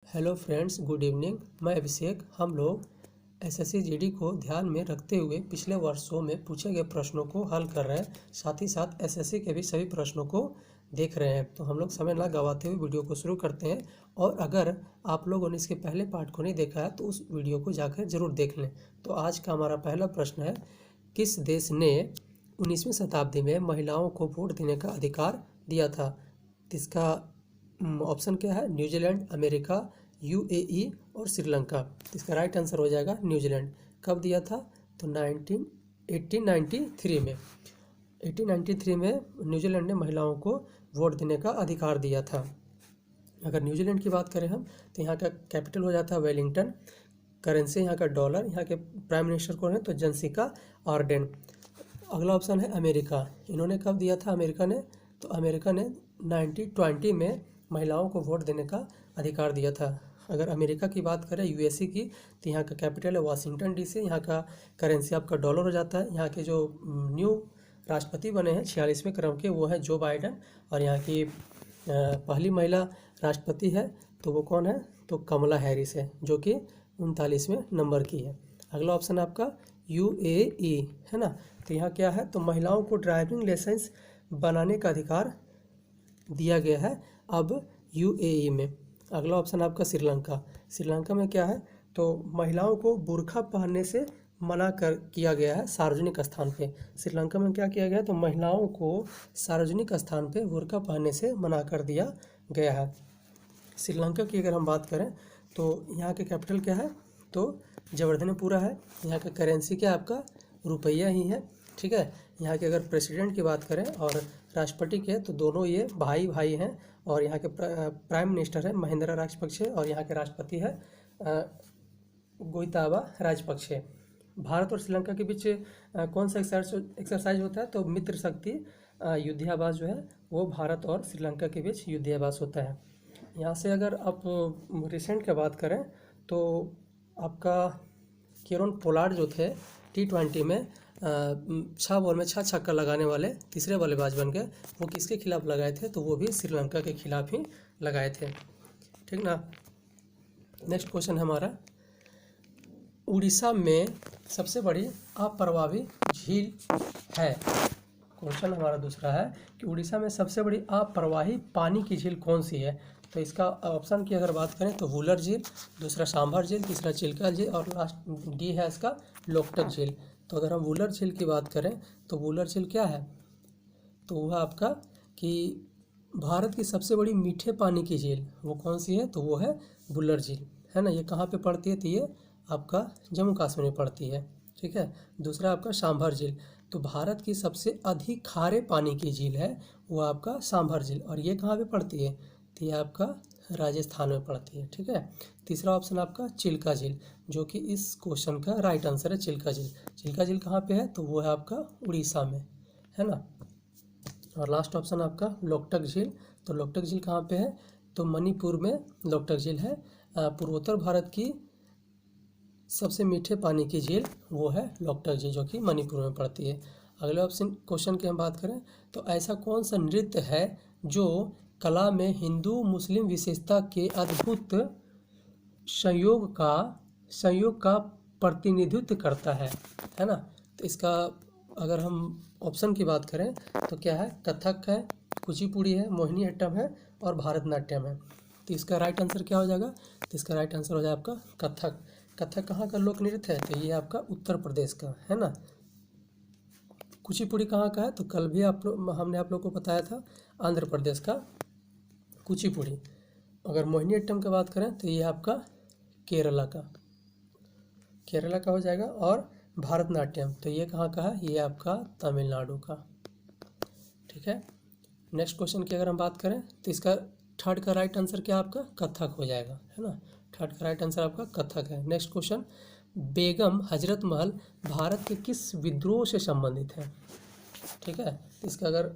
Hello friends, good evening. मैं अभिषेक। हम लोग एसएससी जीडी को ध्यान में रखते हुए पिछले वर्षों में पूछे गए प्रश्नों को हल कर रहे हैं, साथ ही साथ एसएससी के भी सभी प्रश्नों को देख रहे हैं। तो हम लोग समय ना गवाते हुए वीडियो को शुरू करते हैं। और अगर आप लोगों ने इसके पहले पार्ट को नहीं देखा है तो उस वीडियो को जाकर जरूर देख लें। तो आज का हमारा पहला प्रश्न है, किस देश ने 19वीं शताब्दी में महिलाओं को वोट देने का अधिकार दिया था? इसका ऑप्शन क्या है? न्यूजीलैंड, अमेरिका, यूएई और श्रीलंका। इसका राइट आंसर हो जाएगा न्यूजीलैंड। कब दिया था? तो 1893 में। 1893 में न्यूजीलैंड ने महिलाओं को वोट देने का अधिकार दिया था। अगर न्यूजीलैंड की बात करें हम तो यहाँ का कैपिटल हो जाता है वेलिंगटन। करेंसी यहाँ का डॉलर। यहाँ के प्राइम मिनिस्टर कौन है? तो जेसिका आर्डेन। अगला ऑप्शन है अमेरिका। इन्होंने कब दिया था अमेरिका ने? तो अमेरिका ने 1920 में महिलाओं को वोट देने का अधिकार दिया था। अगर अमेरिका की बात करें, यूएसए की, तो यहाँ का कैपिटल है वाशिंगटन डीसी। यहाँ का करेंसी आपका डॉलर हो जाता है। यहाँ के जो न्यू राष्ट्रपति बने हैं 46वें क्रम के, वो है जो बाइडन। और यहाँ की पहली महिला राष्ट्रपति है तो वो कौन है? तो कमला हैरिस है, जो कि 39वें नंबर की है। अगला ऑप्शन आपका यूएई है ना। तो यहाँ क्या है? तो महिलाओं को ड्राइविंग लाइसेंस बनाने का अधिकार दिया गया है अब यूएई में। अगला ऑप्शन आपका श्रीलंका। श्रीलंका में क्या है? तो महिलाओं को बुर्का पहनने से मना कर किया गया है सार्वजनिक स्थान पे। श्रीलंका में क्या किया गया? तो महिलाओं को सार्वजनिक स्थान पे बुर्का पहनने से मना कर दिया गया है। श्रीलंका की अगर हम बात करें तो यहाँ के कैपिटल क्या है? तो जवर्धनेपुरा है। यहाँ का करेंसी क्या आपका? रुपया ही है। ठीक है। यहाँ के अगर प्रेसिडेंट की बात करें और राष्ट्रपति के, तो दोनों ये भाई भाई हैं। और यहाँ के प्राइम मिनिस्टर है महिंद्रा राजपक्षे और यहाँ के राष्ट्रपति है गोइताबा राजपक्षे। भारत और श्रीलंका के बीच कौन सा एक्सरसाइज होता है? तो मित्र शक्ति युद्धाभ्यास जो है वो भारत और श्रीलंका के बीच युद्धाभ्यास होता है। यहाँ से अगर आप रिसेंट की बात करें तो आपका केरोन पोलार्ड जो थे T20 में 6 बॉल में 6 छक्का लगाने वाले तीसरे बल्लेबाज बन गए। वो किसके खिलाफ लगाए थे? तो वो भी श्रीलंका के खिलाफ ही लगाए थे। ठीक ना। नेक्स्ट क्वेश्चन हमारा, उड़ीसा में सबसे बड़ी अप्रवाही झील है। क्वेश्चन हमारा दूसरा है कि उड़ीसा में सबसे बड़ी अप्रवाही पानी की झील कौन सी है? तो इसका ऑप्शन की अगर बात करें तो वुलर झील, दूसरा सांभर झील, तीसरा चिल्का झील और लास्ट डी है इसका लोकटक झील। तो अगर हम वुलर झील की बात करें तो वुलर झील क्या है? तो वह आपका कि भारत की सबसे बड़ी मीठे पानी की झील वो कौन सी है? तो वो है वुलर झील, है ना। ये कहाँ पे पड़ती है? तो ये आपका जम्मू कश्मीर में पड़ती है। ठीक है। दूसरा आपका सांभर झील, तो भारत की सबसे अधिक खारे पानी की झील है वो आपका सांभर झील। और ये कहाँ पे पड़ती है? तो ये आपका राजस्थान में पड़ती है। ठीक है। तीसरा ऑप्शन आपका चिल्का झील, जो कि इस क्वेश्चन का राइट आंसर है चिल्का झील। चिल्का झील कहाँ पे है? तो वो है आपका उड़ीसा में, है ना। और लास्ट ऑप्शन आपका लोकटक झील, तो लोकटक झील कहाँ पे है? तो मणिपुर में लोकटक झील है। पूर्वोत्तर भारत की सबसे मीठे पानी की झील वो है लोकटक झील, जो कि मणिपुर में पड़ती है। अगले ऑप्शन क्वेश्चन की हम बात करें तो ऐसा कौन सा नृत्य है जो कला में हिंदू मुस्लिम विशेषता के अद्भुत संयोग का प्रतिनिधित्व करता है ना। तो इसका अगर हम ऑप्शन की बात करें तो क्या है? कथक है, कुचिपुड़ी है, मोहिनी अट्टम है और भारतनाट्यम है। तो इसका राइट आंसर क्या हो जाएगा? तो इसका राइट आंसर हो जाएगा आपका कथक। कथक कहाँ का लोक नृत्य है? तो ये आपका उत्तर प्रदेश का है ना। कुचिपुड़ी कहाँ का है? तो कल भी हमने आप लोग को बताया था, आंध्र प्रदेश का कुचिपुड़ी। अगर मोहिनी अट्टम की बात करें तो ये आपका केरला का हो जाएगा। और भारतनाट्यम तो ये कहाँ का है? ये आपका तमिलनाडु का। ठीक है। नेक्स्ट क्वेश्चन की अगर हम बात करें तो इसका थर्ड का राइट आंसर क्या आपका? कथक हो जाएगा, है ना। थर्ड का राइट आंसर आपका कथक है। नेक्स्ट क्वेश्चन, बेगम हजरत महल भारत के किस विद्रोह से संबंधित है? ठीक है। इसका अगर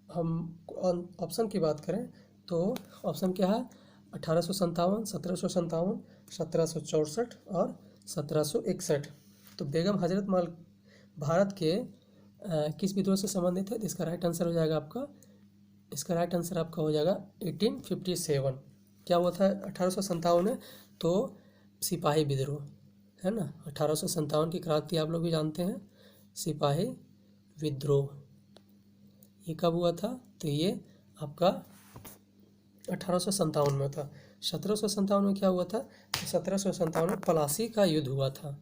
हम ऑप्शन की बात करें तो ऑप्शन क्या है? 1857, 1757, 1764 और 1761। तो बेगम हजरत महल भारत के किस विद्रोह से संबंधित है? इसका राइट आंसर हो जाएगा आपका 1857। क्या हुआ था 1857 में? तो सिपाही विद्रोह, है ना। 1857 की क्रांति आप लोग भी जानते हैं, सिपाही विद्रोह। ये कब हुआ था? तो ये आपका 1857 में था। 1757 में क्या हुआ था? तो 1757 में प्लासी का युद्ध हुआ था।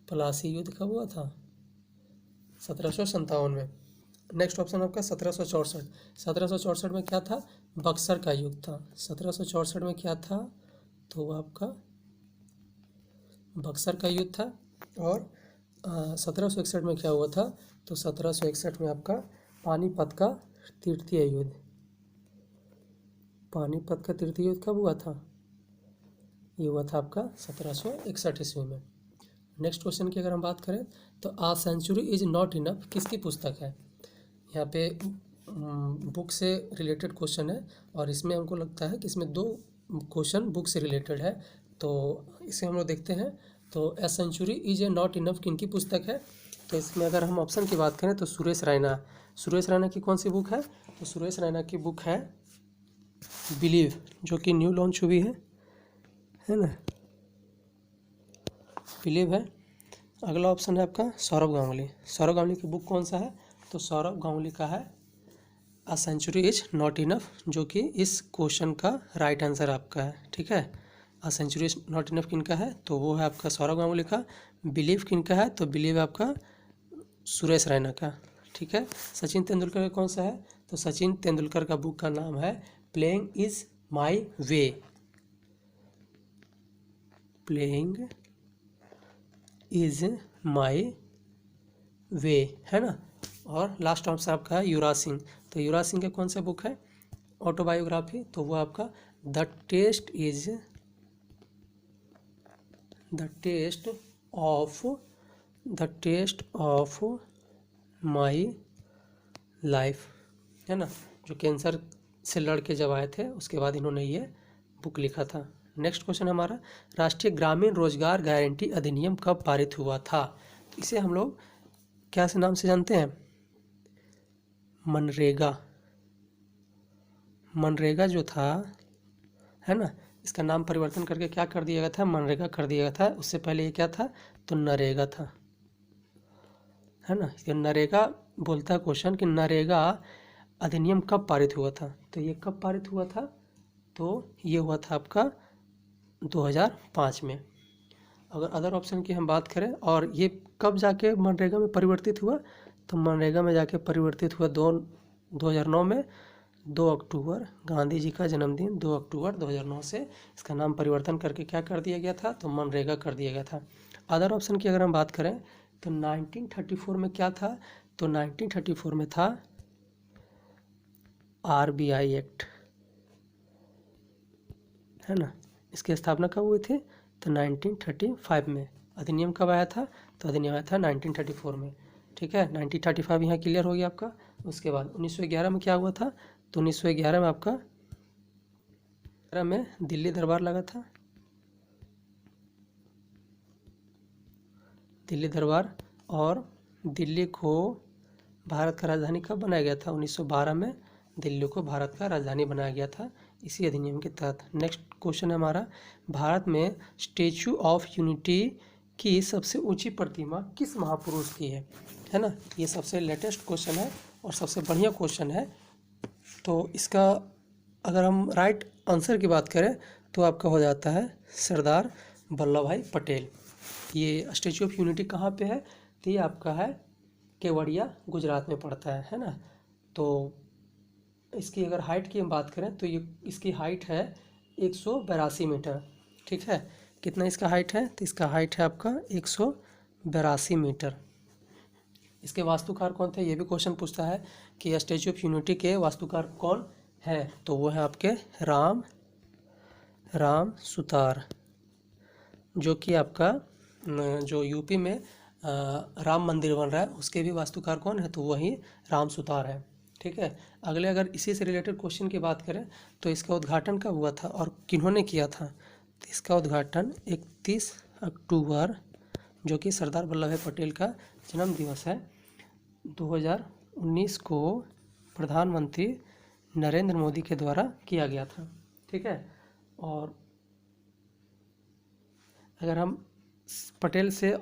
प्लासी युद्ध कब हुआ था? 1757 में। नेक्स्ट ऑप्शन आपका 1764। 1764 में क्या था? बक्सर का युद्ध था। 1764 में क्या था? तो वो आपका बक्सर का युद्ध था। और 1761 में क्या हुआ था? तो 1761 में आपका पानीपत का तृतीय युद्ध। पानीपत का तृतीय युद्ध कब हुआ था? ये हुआ था आपका 1761 ईस्वी में। नेक्स्ट क्वेश्चन की अगर हम बात करें तो आ सेंचुरी इज नॉट इनफ किसकी पुस्तक है? यहाँ पे बुक से रिलेटेड क्वेश्चन है और इसमें हमको लगता है कि इसमें 2 क्वेश्चन बुक से रिलेटेड है, तो इसे हम लोग देखते हैं। तो a century is a not enough किनकी पुस्तक है? तो इसमें अगर हम ऑप्शन की बात करें तो सुरेश रैना की कौन सी बुक है? तो सुरेश रैना की बुक है बिलीव, जो कि न्यू लॉन्च हुई है ना, बिलीव है। अगला ऑप्शन है आपका सौरभ गांगुली की बुक कौन सा है? तो सौरभ गांगुली का है a century is not enough, जो कि इस क्वेश्चन का राइट आंसर आपका है। ठीक है, a century is not enough किनका है? तो वो है आपका सौरभ गांगुली का। बिलीव किनका है? तो बिलीव आपका सुरेश रैना का। ठीक है। सचिन तेंदुलकर का कौन सा है? तो सचिन तेंदुलकर का बुक का नाम है playing is my way. Playing is my way, है ना। और लास्ट ऑप्शन आपका है युवराज सिंह। तो युवराज सिंह का कौन सा बुक है? ऑटोबायोग्राफी। तो वो आपका the test of my life, है ना, जो कैंसर से लड़ के जब आए थे उसके बाद इन्होंने ये बुक लिखा था। नेक्स्ट क्वेश्चन हमारा, राष्ट्रीय ग्रामीण रोजगार गारंटी अधिनियम कब पारित हुआ था? तो इसे हम लोग क्या से नाम से जानते हैं? मनरेगा जो था, है ना, इसका नाम परिवर्तन करके क्या कर दिया गया था? मनरेगा कर दिया गया था। उससे पहले ये क्या था? तो नरेगा था, है ना। ये नरेगा बोलता है क्वेश्चन कि नरेगा अधिनियम कब पारित हुआ था? तो ये कब पारित हुआ था? तो ये हुआ था आपका 2005 में। अगर अदर ऑप्शन की हम बात करें और ये कब जाके मनरेगा में परिवर्तित हुआ? तो मनरेगा में जाके परिवर्तित हुआ 2009 में, 2 अक्टूबर, गांधी जी का जन्मदिन 2 अक्टूबर 2009 से इसका नाम परिवर्तन करके क्या कर दिया गया था? तो मनरेगा कर दिया गया था। अदर ऑप्शन की अगर हम बात करें तो 1934 में क्या था? तो 1934 में था RBI एक्ट, है ना। इसकी स्थापना कब हुई थी? तो 1935 में। अधिनियम कब आया था? तो अधिनियम आया था 1934 में। ठीक है, 1935 यहाँ क्लियर हो गया आपका। उसके बाद 1911 में क्या हुआ था? तो 1911 में आपका में दिल्ली दरबार लगा था। दिल्ली दरबार, और दिल्ली को भारत का राजधानी कब बनाया गया था? 1912 में दिल्ली को भारत का राजधानी बनाया गया था इसी अधिनियम के तहत। नेक्स्ट क्वेश्चन है हमारा, भारत में स्टेचू ऑफ यूनिटी की सबसे ऊंची प्रतिमा किस महापुरुष की है ना। ये सबसे लेटेस्ट क्वेश्चन है और सबसे बढ़िया क्वेश्चन है। तो इसका अगर हम राइट आंसर की बात करें तो आपका हो जाता है सरदार वल्लभ भाई पटेल। ये स्टेचू ऑफ यूनिटी कहाँ पे है? तो ये आपका है केवड़िया, गुजरात में पड़ता है ना। तो इसकी अगर हाइट की हम बात करें तो ये इसकी हाइट है 182 मीटर। ठीक है, कितना इसका हाइट है? तो इसका हाइट है आपका 182 मीटर। इसके वास्तुकार कौन थे? ये भी क्वेश्चन पूछता है कि स्टेचू ऑफ यूनिटी के वास्तुकार कौन है? तो वो है आपके राम सुतार, जो कि आपका जो यूपी में राम मंदिर बन रहा है उसके भी वास्तुकार कौन है? तो वही राम सुतार है। ठीक है, अगले अगर इसी से रिलेटेड क्वेश्चन की बात करें तो इसका उद्घाटन कब हुआ था और किन्होंने किया था? तो इसका उद्घाटन 31 अक्टूबर, जो कि सरदार वल्लभ भाई पटेल का जन्म दिवस है, 2019 को प्रधानमंत्री नरेंद्र मोदी के द्वारा किया गया था। ठीक है, और अगर हम पटेल से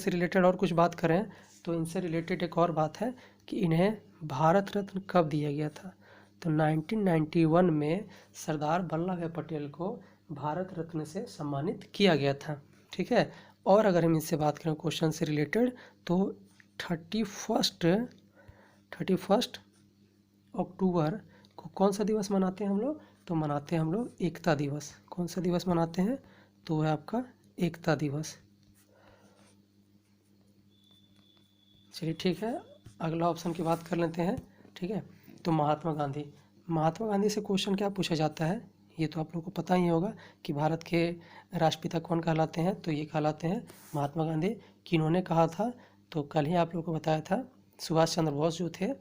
रिलेटेड और कुछ बात करें तो इनसे रिलेटेड एक और बात है कि इन्हें भारत रत्न कब दिया गया था। तो 1991 में सरदार वल्लभ भाई पटेल को भारत रत्न से सम्मानित किया गया था। ठीक है, और अगर हम इनसे बात करें क्वेश्चन से रिलेटेड तो 31 अक्टूबर को कौन सा दिवस मनाते हैं हम लोग, तो मनाते हैं हम लोग एकता दिवस। कौन सा दिवस मनाते हैं, तो वह आपका एकता दिवस। चलिए ठीक है, अगला ऑप्शन की बात कर लेते हैं। ठीक है, तो महात्मा गांधी से क्वेश्चन क्या पूछा जाता है, ये तो आप लोगों को पता ही होगा कि भारत के राष्ट्रपिता कौन कहलाते हैं, तो ये कहलाते हैं महात्मा गांधी। किन्होंने कहा था, तो कल ही आप लोगों को बताया था, सुभाष चंद्र बोस जो थे,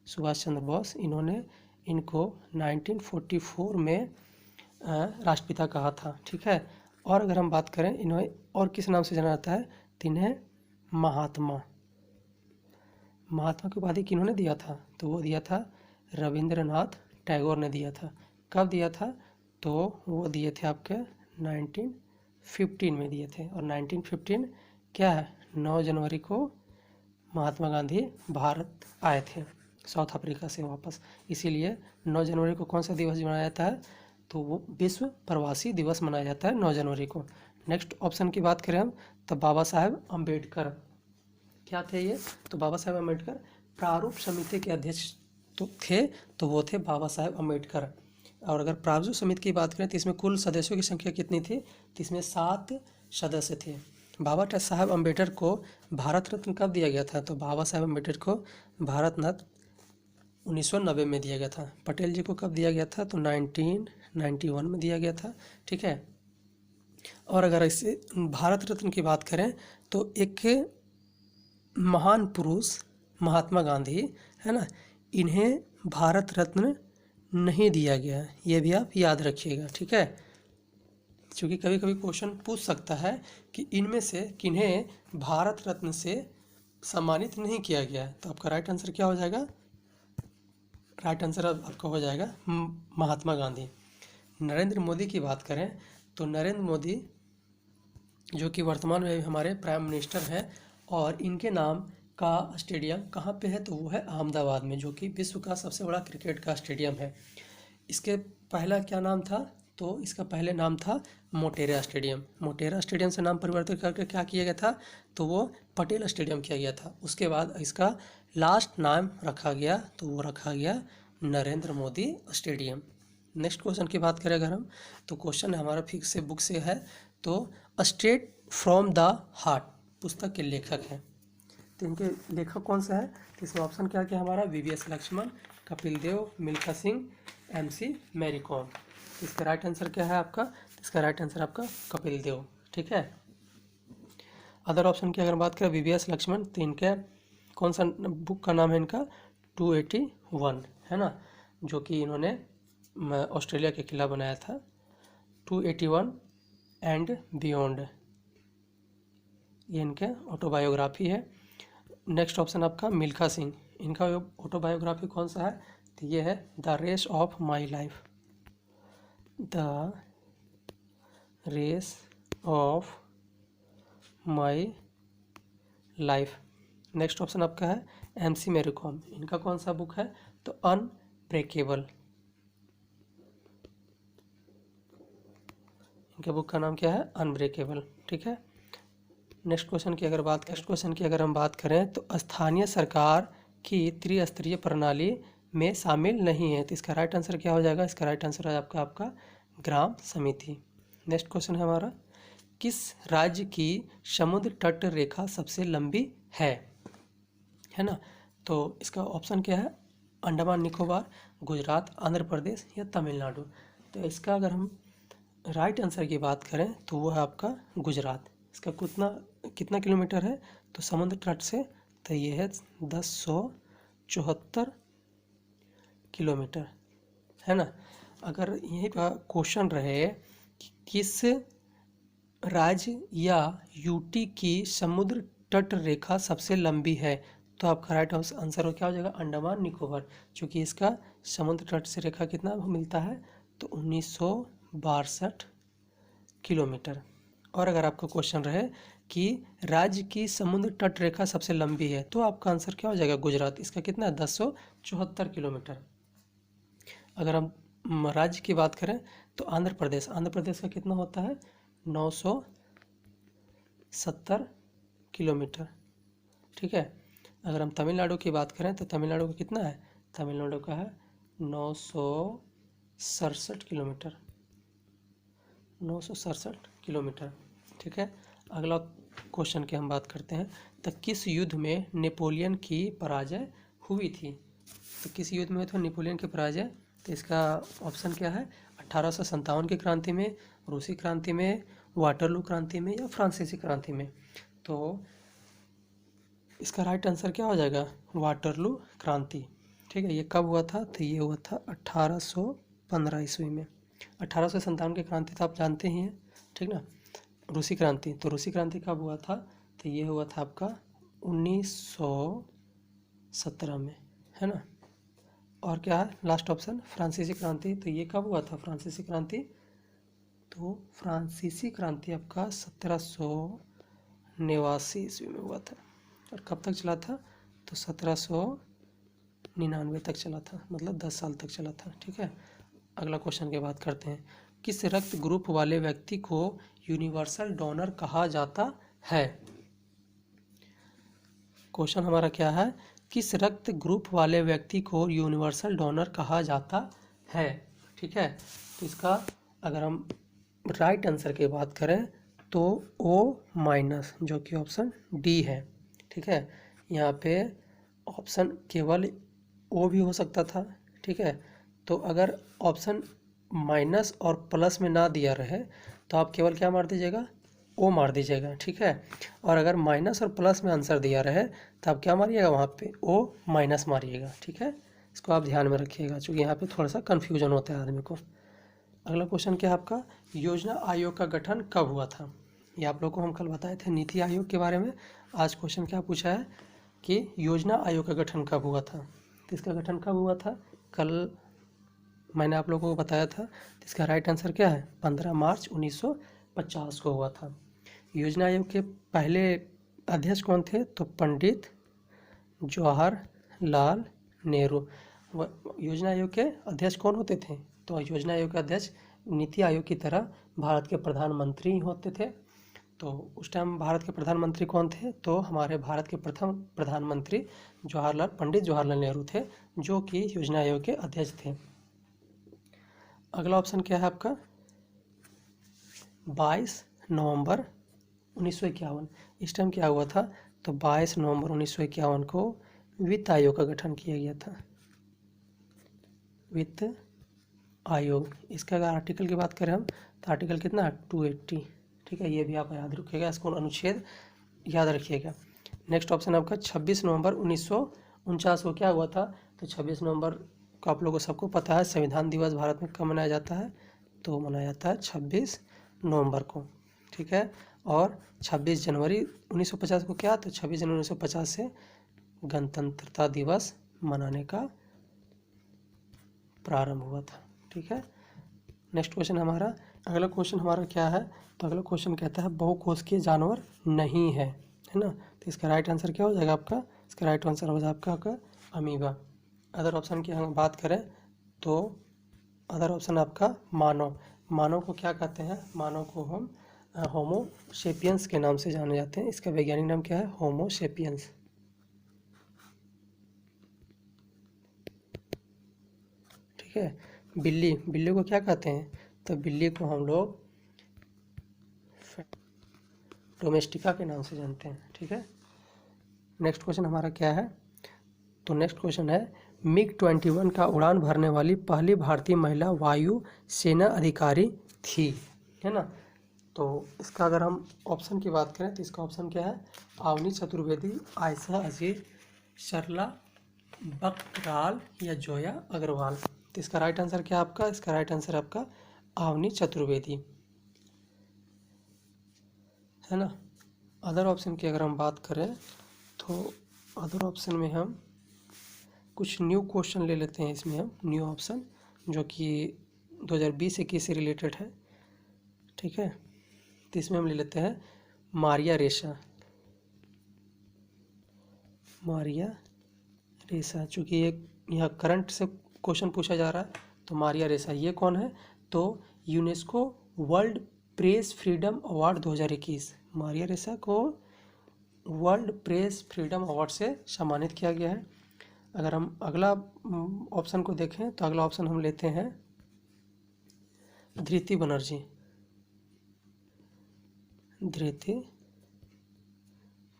सुभाष चंद्र बोस, इन्होंने इनको 1944 में राष्ट्रपिता कहा था। ठीक है, और अगर हम बात करें इन्हें और किस नाम से जाना जाता है, तो इन्हें महात्मा की उपाधि किन्होंने दिया था, तो वो दिया था रविंद्रनाथ टैगोर ने दिया था। कब दिया था, तो वो दिए थे आपके 1915 में दिए थे। और 1915 क्या है, 9 जनवरी को महात्मा गांधी भारत आए थे साउथ अफ्रीका से वापस, इसीलिए 9 जनवरी को कौन सा दिवस मनाया जाता है, तो वो विश्व प्रवासी दिवस मनाया जाता है 9 जनवरी को। नेक्स्ट ऑप्शन की बात करें हम, तो बाबा साहेब अम्बेडकर क्या थे ये, तो बाबा साहेब अम्बेडकर प्रारूप समिति के अध्यक्ष थे, तो वो थे बाबा साहेब अम्बेडकर। और अगर प्रारूप समिति की बात करें तो इसमें कुल सदस्यों की संख्या कितनी थी, तो इसमें 7 सदस्य थे। बाबा साहेब अम्बेडकर को भारत रत्न कब दिया गया था, तो बाबा साहेब अम्बेडकर को भारत रत्न 1990 में दिया गया था। पटेल जी को कब दिया गया था, तो 1991 में दिया गया था। ठीक है, और अगर इसे भारत रत्न की बात करें तो एक महान पुरुष महात्मा गांधी है ना, इन्हें भारत रत्न नहीं दिया गया, ये भी आप याद रखिएगा। ठीक है, क्योंकि कभी कभी क्वेश्चन पूछ सकता है कि इनमें से किन्हें भारत रत्न से सम्मानित नहीं किया गया है, तो आपका राइट आंसर क्या हो जाएगा, राइट आंसर आपका हो जाएगा महात्मा गांधी। नरेंद्र मोदी की बात करें तो नरेंद्र मोदी जो कि वर्तमान में हमारे प्राइम मिनिस्टर हैं, और इनके नाम का स्टेडियम कहाँ पे है, तो वो है अहमदाबाद में, जो कि विश्व का सबसे बड़ा क्रिकेट का स्टेडियम है। इसके पहला क्या नाम था, तो इसका पहले नाम था मोटेरा स्टेडियम। मोटेरा स्टेडियम से नाम परिवर्तित करके क्या किया गया था, तो वो पटेल स्टेडियम किया गया था। उसके बाद इसका लास्ट नाम रखा गया, तो वो रखा गया Narendra Modi stadium. Next question की बात करें अगर हम, तो क्वेश्चन हमारा फिक्स से बुक से है, तो स्ट्रेट फ्रॉम द हार्ट पुस्तक के लेखक हैं, तो इनके लेखक कौन सा है, तो इसमें ऑप्शन क्या क्या हमारा, वीवीएस लक्ष्मण, कपिल देव, मिल्खा सिंह, एमसी मैरी कॉम। इसका राइट आंसर क्या है आपका, इसका राइट आंसर आपका कपिल देव। ठीक है, अदर ऑप्शन की अगर बात करें वीवीएस लक्ष्मण, तो इनके कौन सा बुक का नाम है, इनका 281 है ना, जो कि इन्होंने ऑस्ट्रेलिया के खिलाफ बनाया था, 281 एंड बियॉन्ड, ये इनके ऑटोबायोग्राफी है। नेक्स्ट ऑप्शन आपका मिल्खा सिंह, इनका ऑटोबायोग्राफी कौन सा है, तो ये है the race of my life, the race of my life. Next option आपका है एमसी मैरी कॉम, इनका कौन सा बुक है, तो अनब्रेकेबल, इनके बुक का नाम क्या है, अनब्रेकेबल। ठीक है, नेक्स्ट क्वेश्चन की अगर हम बात करें तो स्थानीय सरकार की त्रिस्तरीय प्रणाली में शामिल नहीं है, तो इसका राइट आंसर क्या हो जाएगा, इसका राइट आंसर है आपका ग्राम समिति। नेक्स्ट क्वेश्चन है हमारा, किस राज्य की समुद्र तट रेखा सबसे लंबी है ना, तो इसका ऑप्शन क्या है, अंडमान निकोबार, गुजरात, आंध्र प्रदेश या तमिलनाडु। तो इसका अगर हम राइट आंसर की बात करें तो वो है आपका गुजरात। इसका कितना किलोमीटर है, तो समुद्र तट से, तो ये है 1074 किलोमीटर है ना। अगर यही क्वेश्चन रहे कि किस राज्य या यूटी की समुद्र तट रेखा सबसे लंबी है, तो आपका राइट आंसर क्या हो जाएगा, अंडमान निकोबार, क्योंकि इसका समुद्र तट से रेखा कितना मिलता है, तो 1962 किलोमीटर। और अगर आपका क्वेश्चन रहे कि राज्य की समुद्र तट रेखा सबसे लंबी है, तो आपका आंसर क्या हो जाएगा, गुजरात। इसका कितना है, 1074 किलोमीटर। अगर हम राज्य की बात करें तो आंध्र प्रदेश का कितना होता है, 970 किलोमीटर। ठीक है। अगर हम तमिलनाडु की बात करें तो तमिलनाडु का कितना है, तमिलनाडु का है 967 किलोमीटर, 967 किलोमीटर। ठीक है। अगला क्वेश्चन की हम बात करते हैं, तो किस युद्ध में नेपोलियन की पराजय हुई थी। तो किस युद्ध में हुई नेपोलियन की पराजय, तो इसका ऑप्शन क्या है, 1857 की क्रांति में, रूसी क्रांति में, वाटरलू क्रांति में, या फ्रांसीसी क्रांति में। तो इसका राइट आंसर क्या हो जाएगा, वाटरलू क्रांति। ठीक है। ये कब हुआ था, तो ये हुआ था 1815 ईस्वी में। 1857 की क्रांति तो आप जानते ही हैं, ठीक ना। रूसी क्रांति, तो रूसी क्रांति कब हुआ था, तो ये हुआ था आपका 1917 में, है ना। और क्या है लास्ट ऑप्शन, फ्रांसीसी क्रांति, तो ये कब हुआ था फ्रांसीसी क्रांति, तो फ्रांसीसी क्रांति आपका 1789 ईस्वी में हुआ था। और कब तक चला था, तो 1799 तक चला था, मतलब 10 साल तक चला था। ठीक है। अगला क्वेश्चन की बात करते हैं, किस रक्त ग्रुप वाले व्यक्ति को यूनिवर्सल डोनर कहा जाता है। क्वेश्चन हमारा क्या है, किस रक्त ग्रुप वाले व्यक्ति को यूनिवर्सल डोनर कहा जाता है। ठीक है। तो इसका अगर हम राइट आंसर की बात करें तो O-, जो कि ऑप्शन डी है। ठीक है। यहाँ पे ऑप्शन केवल O भी हो सकता था। ठीक है। तो अगर ऑप्शन माइनस और प्लस में ना दिया रहे तो आप केवल क्या मार दीजिएगा, O मार दीजिएगा। ठीक है। और अगर माइनस और प्लस में आंसर दिया रहे तो आप क्या मारिएगा, वहाँ पे O- मारिएगा। ठीक है। इसको आप ध्यान में रखिएगा, क्योंकि यहाँ पे थोड़ा सा कन्फ्यूजन होता है आदमी को। अगला क्वेश्चन क्या है आपका, योजना आयोग का गठन कब हुआ था। ये आप लोग को हम कल बताए थे नीति आयोग के बारे में। आज क्वेश्चन क्या पूछा है कि योजना आयोग का गठन कब हुआ था। तो इसका गठन कब हुआ था, कल मैंने आप लोगों को बताया था। तो इसका राइट आंसर क्या है, 15 मार्च 1950 को हुआ था। योजना आयोग के पहले अध्यक्ष कौन थे, तो पंडित जवाहरलाल नेहरू। योजना आयोग के अध्यक्ष कौन होते थे, तो योजना आयोग के अध्यक्ष नीति आयोग की तरह भारत के प्रधानमंत्री होते थे। तो उस टाइम भारत के प्रधानमंत्री कौन थे, तो हमारे भारत के प्रथम प्रधानमंत्री पंडित जवाहरलाल नेहरू थे, जो कि योजना आयोग के अध्यक्ष थे। अगला ऑप्शन क्या है आपका, 22 नवंबर 1951। इस टाइम क्या हुआ था, तो 22 नवंबर 1951 को वित्त आयोग का गठन किया गया था, वित्त आयोग। इसका अगर आर्टिकल की बात करें हम, तो आर्टिकल कितना है, 280। ठीक है। ये भी आप याद रखिएगा, इसको अनुच्छेद याद रखिएगा। नेक्स्ट ऑप्शन आपका 26 नवंबर 1949 को क्या हुआ था, तो 26 नवंबर को आप लोगों को सबको पता है संविधान दिवस भारत में कब मनाया जाता है, तो मनाया जाता है 26 नवंबर को। ठीक है। और 26 जनवरी 1950 को क्या, तो 26 जनवरी 1950 से गणतंत्रता दिवस मनाने का प्रारंभ हुआ था। ठीक है। नेक्स्ट क्वेश्चन हमारा, अगला क्वेश्चन हमारा क्या है, तो अगला क्वेश्चन कहता है बहुकोषीय जानवर नहीं है ना। तो इसका राइट आंसर क्या हो जाएगा आपका, इसका राइट आंसर हो जाएगा आपका अमीबा। अदर ऑप्शन की हम बात करें तो अदर ऑप्शन आपका मानव को क्या कहते हैं, मानव को हम होमो सेपियंस के नाम से जाने जाते हैं। इसका वैज्ञानिक नाम क्या है, होमो सेपियंस। ठीक है। बिल्ली को क्या कहते हैं, तो बिल्ली को हम लोग डोमेस्टिका के नाम से जानते हैं। ठीक है। नेक्स्ट क्वेश्चन हमारा क्या है, तो नेक्स्ट क्वेश्चन है MiG-21 का उड़ान भरने वाली पहली भारतीय महिला वायु सेना अधिकारी थी, है ना। तो इसका अगर हम ऑप्शन की बात करें तो इसका ऑप्शन क्या है, अवनी चतुर्वेदी, आयशा अजीज, सरला बकराल, या जोया अग्रवाल। तो इसका राइट आंसर क्या है आपका, इसका राइट आंसर आपका अवनी चतुर्वेदी, है ना। अदर ऑप्शन की अगर हम बात करें तो अदर ऑप्शन में हम कुछ न्यू क्वेश्चन ले लेते हैं इसमें हम, न्यू ऑप्शन जो कि 2020-21 से रिलेटेड है। ठीक है, तो इसमें हम ले लेते हैं मारिया रेसा। मारिया रेसा, चूँकि ये यहाँ करंट से क्वेश्चन पूछा जा रहा है, तो मारिया रेसा ये कौन है? तो UNESCO world press freedom award 2021, Maria रेसा को वर्ल्ड प्रेस फ्रीडम अवार्ड से सम्मानित किया गया है। अगर हम अगला ऑप्शन को देखें तो अगला ऑप्शन हम लेते हैं धृति बनर्जी। धृति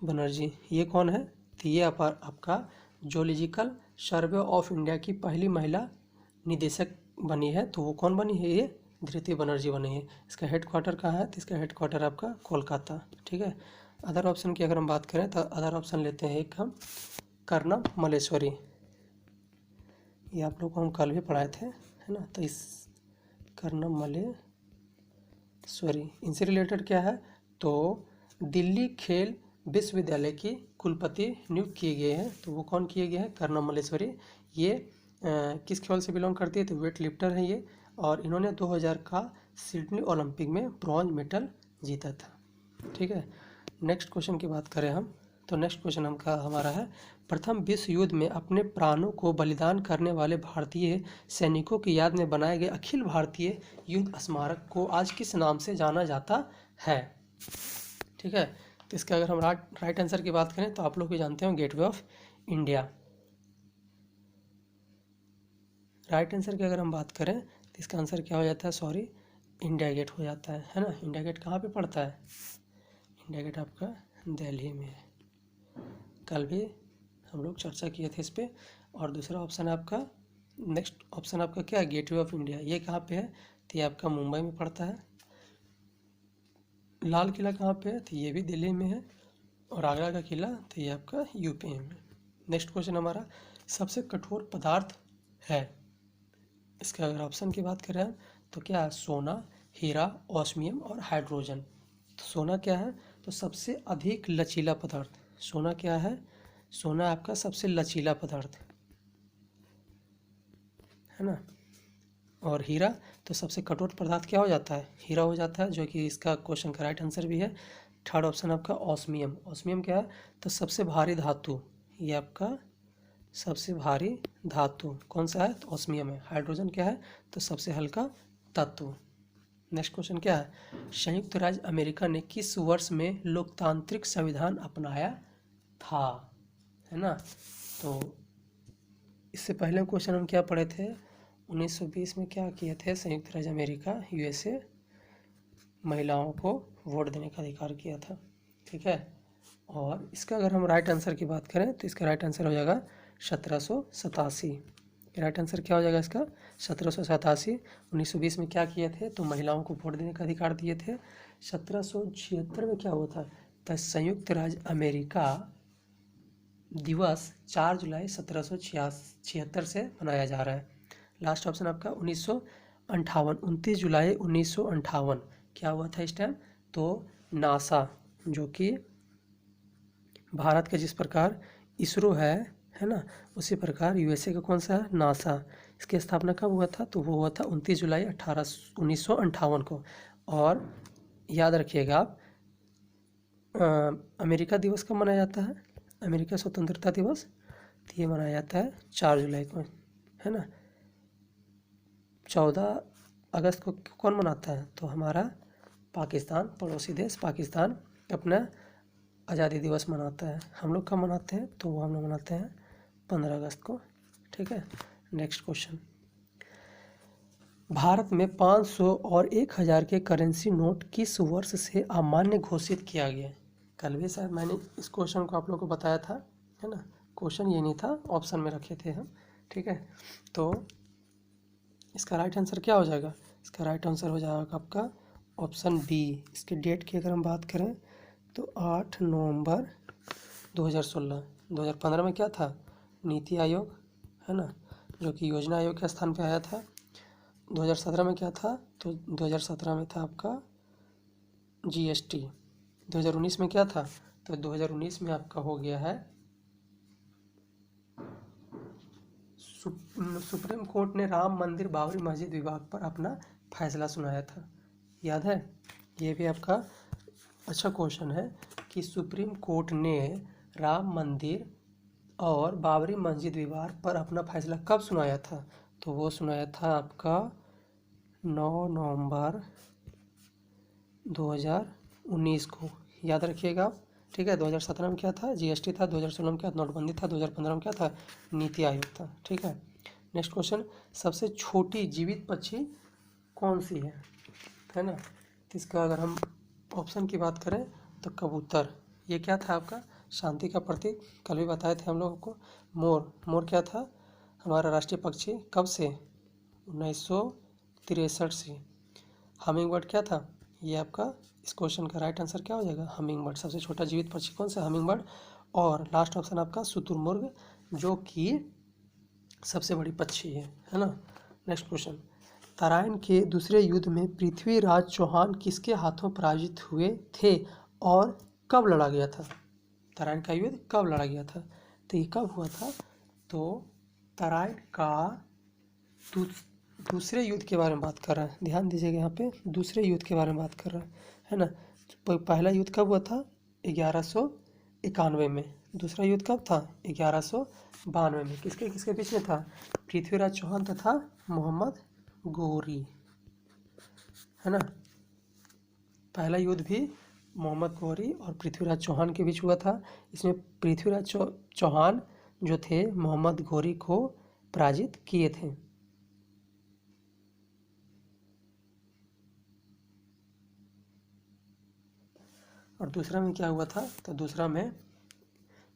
बनर्जी ये कौन है? तो ये आपका जूलॉजिकल सर्वे ऑफ इंडिया की पहली महिला निदेशक बनी है। तो वो कौन बनी है? ये धृति बनर्जी बनी है। इसका हेडक्वार्टर कहाँ है? तो इसका हेडक्वार्टर आपका कोलकाता। ठीक है, अदर ऑप्शन की अगर हम बात करें तो अदर ऑप्शन लेते हैं एक हम कर्णम मल्लेश्वरी। ये आप लोग को हम कल भी पढ़ाए थे, है ना। तो इस कर्णम मल्लेश्वरी इनसे रिलेटेड क्या है? तो दिल्ली खेल विश्वविद्यालय की कुलपति नियुक्त किए गए हैं। तो वो कौन किए गए हैं? कर्णम मल्लेश्वरी। ये किस खेल से बिलोंग करती है? तो वेट लिफ्टर है ये, और इन्होंने 2000 का सिडनी ओलंपिक में ब्रॉन्ज मेडल जीता था। ठीक है, नेक्स्ट क्वेश्चन की बात करें हम, तो नेक्स्ट क्वेश्चन हमारा है, प्रथम विश्व युद्ध में अपने प्राणों को बलिदान करने वाले भारतीय सैनिकों की याद में बनाए गए अखिल भारतीय युद्ध स्मारक को आज किस नाम से जाना जाता है? ठीक है, तो इसका अगर हम राइट आंसर की बात करें तो आप लोग भी जानते हो gateway of India. Right answer की अगर हम बात करें तो इसका आंसर क्या हो जाता है? सॉरी, इंडिया गेट हो जाता है ना। इंडिया गेट कहाँ पे पड़ता है? इंडिया गेट आपका दिल्ली में है। कल भी हम लोग चर्चा किए थे इस पर। और दूसरा ऑप्शन आपका, नेक्स्ट ऑप्शन आपका क्या है? Gateway of India. ये कहाँ पे है? तो ये आपका मुंबई में पड़ता है। लाल किला कहाँ पे है? तो ये भी दिल्ली में है। और आगरा का किला तो ये आपका यूपी में। नेक्स्ट क्वेश्चन हमारा, सबसे कठोर पदार्थ है। इसका अगर ऑप्शन की बात करें तो क्या है? सोना, हीरा, ऑस्मियम और हाइड्रोजन। तो सोना क्या है? तो सबसे अधिक लचीला पदार्थ। सोना क्या है? सोना आपका सबसे लचीला पदार्थ है ना। और हीरा तो सबसे कठोर पदार्थ क्या हो जाता है? हीरा हो जाता है, जो कि इसका क्वेश्चन का राइट आंसर भी है। थर्ड ऑप्शन आपका ऑस्मियम। ऑस्मियम क्या है? तो सबसे भारी धातु। ये आपका सबसे भारी धातु कौन सा है? तो ऑस्मियम है। हाइड्रोजन क्या है? तो सबसे हल्का तत्व। नेक्स्ट क्वेश्चन क्या है? संयुक्त राज्य अमेरिका ने किस वर्ष में लोकतांत्रिक संविधान अपनाया था? है ना। तो इससे पहले क्वेश्चन हम क्या पढ़े थे? 1920 में क्या किए थे? संयुक्त राज्य अमेरिका यूएसए महिलाओं को वोट देने का अधिकार किया था। ठीक है, और इसका अगर हम राइट आंसर की बात करें तो इसका राइट आंसर हो जाएगा 1787। राइट आंसर क्या हो जाएगा इसका? 1787। 1920 में क्या किए थे? तो महिलाओं को वोट देने का अधिकार दिए थे। 1776 में क्या हुआ था? तो संयुक्त राज्य अमेरिका दिवस 4 जुलाई 1776 से मनाया जा रहा है। लास्ट ऑप्शन आपका 1958, 29 जुलाई 1958 क्या हुआ था इस टाइम? तो नासा, जो कि भारत का जिस प्रकार इसरो है ना, उसी प्रकार यूएसए का कौन सा है? नासा। इसकी स्थापना कब हुआ था? तो वो हुआ था 29 जुलाई 1958 को। और याद रखिएगा आप, अमेरिका दिवस कब मनाया जाता है? अमेरिका स्वतंत्रता दिवस तो ये मनाया जाता है 4 जुलाई को, है ना। 14 अगस्त को कौन मनाता है? तो हमारा पाकिस्तान, पड़ोसी देश पाकिस्तान अपना आज़ादी दिवस मनाता है। हम लोग कब मनाते हैं? तो वो हम लोग मनाते हैं 15 अगस्त को। ठीक है, नेक्स्ट क्वेश्चन, भारत में 500 और 1000 के करेंसी नोट किस वर्ष से अमान्य घोषित किया गया? कल भी शायद मैंने इस क्वेश्चन को आप लोगों को बताया था, है ना। क्वेश्चन ये नहीं था, ऑप्शन में रखे थे हम। ठीक है, तो इसका राइट आंसर क्या हो जाएगा? इसका राइट आंसर हो जाएगा आपका ऑप्शन बी। इसके डेट की अगर हम बात करें तो 8 नवंबर 2016। 2015 में क्या था? नीति आयोग, है ना, जो कि योजना आयोग के स्थान पे आया था। 2017 में क्या था? तो 2017 में था आपका जीएसटी। 2019 में क्या था? तो 2019 में आपका हो गया है सुप्रीम कोर्ट ने राम मंदिर बाबरी मस्जिद विवाद पर अपना फैसला सुनाया था, याद है? ये भी आपका अच्छा क्वेश्चन है कि सुप्रीम कोर्ट ने राम मंदिर और बाबरी मस्जिद विवाद पर अपना फैसला कब सुनाया था? तो वो सुनाया था आपका 9 नवंबर 2019 को, याद रखिएगा। ठीक है, 2017 में क्या था? जीएसटी था। 2016 में क्या? नोटबंदी था। 2015 में क्या था? नीति आयोग था। ठीक है, नेक्स्ट क्वेश्चन, सबसे छोटी जीवित पक्षी कौन सी है ना? तो इसका अगर हम ऑप्शन की बात करें तो कबूतर, ये क्या था आपका? शांति का प्रतीक, कल भी बताए थे हम लोगों को। मोर क्या था? हमारा राष्ट्रीय पक्षी, कब से? 1963 से। हमिंग बर्ड क्या था? ये आपका इस क्वेश्चन का राइट आंसर क्या हो जाएगा? Humming bird. सबसे छोटा जीवित पक्षी कौन सा? Humming bird. और लास्ट ऑप्शन आपका शुतुरमुर्ग, जो कि सबसे बड़ी पक्षी है ना? नेक्स्ट क्वेश्चन, तराइन के दूसरे युद्ध में पृथ्वीराज चौहान किसके हाथों पराजित हुए थे और कब लड़ा गया था? तराइन का युद्ध कब लड़ा गया था? तो ये कब हुआ था? तो तराइन का दूसरे युद्ध के बारे में बात कर रहा है, ध्यान दीजिएगा यहाँ पे, दूसरे युद्ध के बारे में बात कर रहा है ना? पहला युद्ध कब हुआ था? 1191 में। दूसरा युद्ध कब था? 1192 में। किसके किसके बीच में था? पृथ्वीराज चौहान तथा मोहम्मद गोरी, है ना? पहला युद्ध भी मोहम्मद गोरी और पृथ्वीराज चौहान के बीच हुआ था। इसमें पृथ्वीराज चौहान जो थे मोहम्मद गोरी को पराजित किए थे। और दूसरा में क्या हुआ था? तो दूसरा में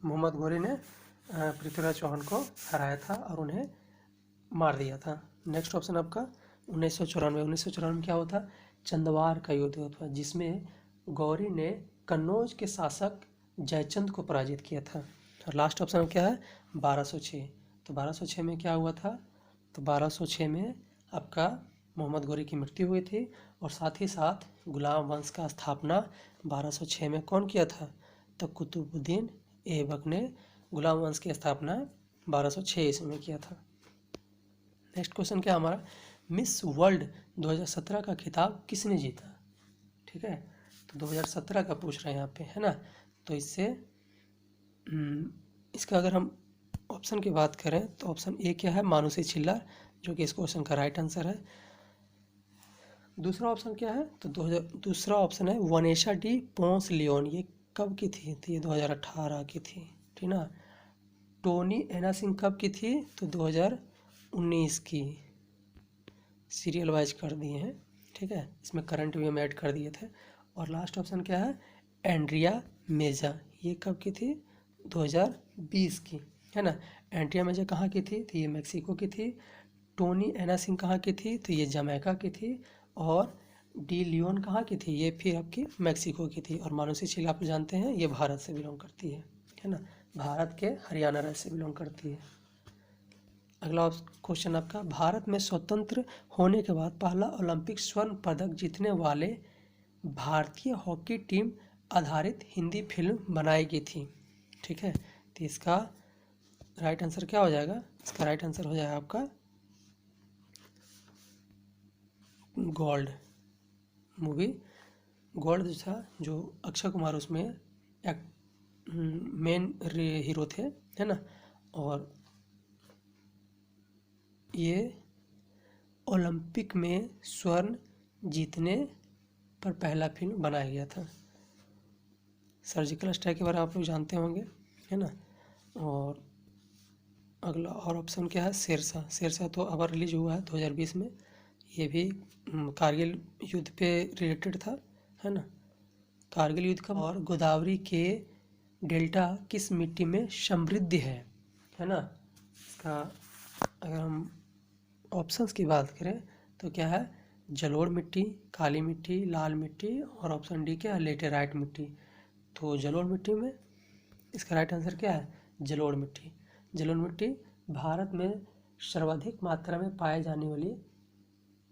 मोहम्मद गोरी ने पृथ्वीराज चौहान को हराया था और उन्हें मार दिया था। नेक्स्ट ऑप्शन आपका 1994 में क्या हुआ था? चंदवार का युद्ध हुआ था, जिसमें गौरी ने कन्नौज के शासक जयचंद को पराजित किया था। और लास्ट ऑप्शन क्या है? 1206। तो 1206 में क्या हुआ था? तो 1206 में आपका मोहम्मद गोरी की मृत्यु हुई थी और साथ ही साथ गुलाम वंश का स्थापना 1206 में कौन किया था? तो कुतुबुद्दीन ऐबक ने गुलाम वंश की स्थापना 1206 ईस्वी में किया था। नेक्स्ट क्वेश्चन क्या हमारा? मिस वर्ल्ड 2017 का खिताब किसने जीता? ठीक है, तो 2017 का पूछ रहे हैं यहाँ पे, है ना? तो इससे इसका अगर हम ऑप्शन की बात करें तो ऑप्शन ए क्या है? मानुषी छिल्लर, जो कि इस क्वेश्चन का राइट आंसर है। दूसरा ऑप्शन क्या है? तो दूसरा ऑप्शन है वनेशा डी पोंस लियोन। ये कब की थी? तो ये 2018 की थी, ठीक ना? टोनी एना सिंह कब की थी? तो 2019 की। सीरियल वाइज कर दिए हैं, ठीक है? इसमें करंट भी हम ऐड कर दिए थे। और लास्ट ऑप्शन क्या है? एंड्रिया मेजा, ये कब की थी? 2020 की, है ना? एंड्रिया मेजा कहाँ की थी? तो ये मैक्सिको की थी। टोनी एना सिंह कहाँ की थी? तो ये जमैका की थी। और डी लियोन कहाँ की थी? ये फिर आपकी मैक्सिको की थी। और मानुषी छिल्लर आप जानते हैं ये भारत से बिलोंग करती है ना? भारत के हरियाणा राज्य से बिलोंग करती है। अगला क्वेश्चन आपका, भारत में स्वतंत्र होने के बाद पहला ओलंपिक स्वर्ण पदक जीतने वाले भारतीय हॉकी टीम आधारित हिंदी फिल्म बनाई गई थी, ठीक है? तो इसका राइट आंसर क्या हो जाएगा? इसका राइट आंसर हो जाएगा आपका गोल्ड मूवी। गोल्ड जो था, जो अक्षय कुमार उसमें एक मेन हीरो थे, है ना? और ये ओलंपिक में स्वर्ण जीतने पर पहला फिल्म बनाया गया था। सर्जिकल स्ट्राइक के बारे में आप लोग जानते होंगे, है ना? और अगला और ऑप्शन क्या है? शेरशाह। शेरशाह तो अब रिलीज हुआ है 2020 में। ये भी कारगिल युद्ध पे रिलेटेड था, है ना? कारगिल युद्ध का। और गोदावरी के डेल्टा किस मिट्टी में समृद्ध है ना? इसका अगर हम ऑप्शंस की बात करें तो क्या है? जलोढ़ मिट्टी, काली मिट्टी, लाल मिट्टी और ऑप्शन डी क्या है? लेटेराइट मिट्टी। तो जलोढ़ मिट्टी में इसका राइट आंसर क्या है? जलोढ़ मिट्टी। जलोढ़ मिट्टी भारत में सर्वाधिक मात्रा में पाए जाने वाली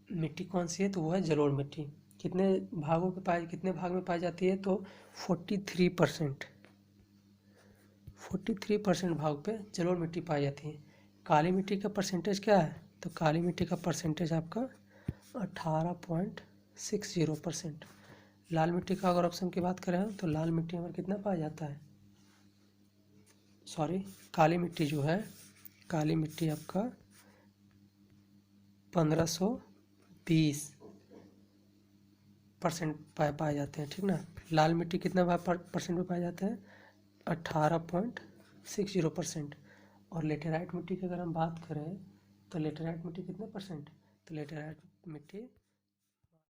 मिट्टी कौन सी है? तो वो है जलोढ़ मिट्टी। कितने भाग में पाई जाती है? तो 43% भाग पे जलोढ़ मिट्टी पाई जाती है। काली मिट्टी का परसेंटेज क्या है? तो काली मिट्टी का परसेंटेज आपका 18.60%। लाल मिट्टी का अगर ऑप्शन की बात करें तो लाल मिट्टी हमारा कितना पाया जाता है? सॉरी, काली मिट्टी जो है, काली मिट्टी आपका 1520% पाए जाते हैं, ठीक ना। लाल मिट्टी कितना परसेंट में पाए जाते हैं? 18.60%। और लेटेराइट मिट्टी की अगर हम बात करें तो लेटेराइट मिट्टी कितने परसेंट? तो लेटेराइट मिट्टी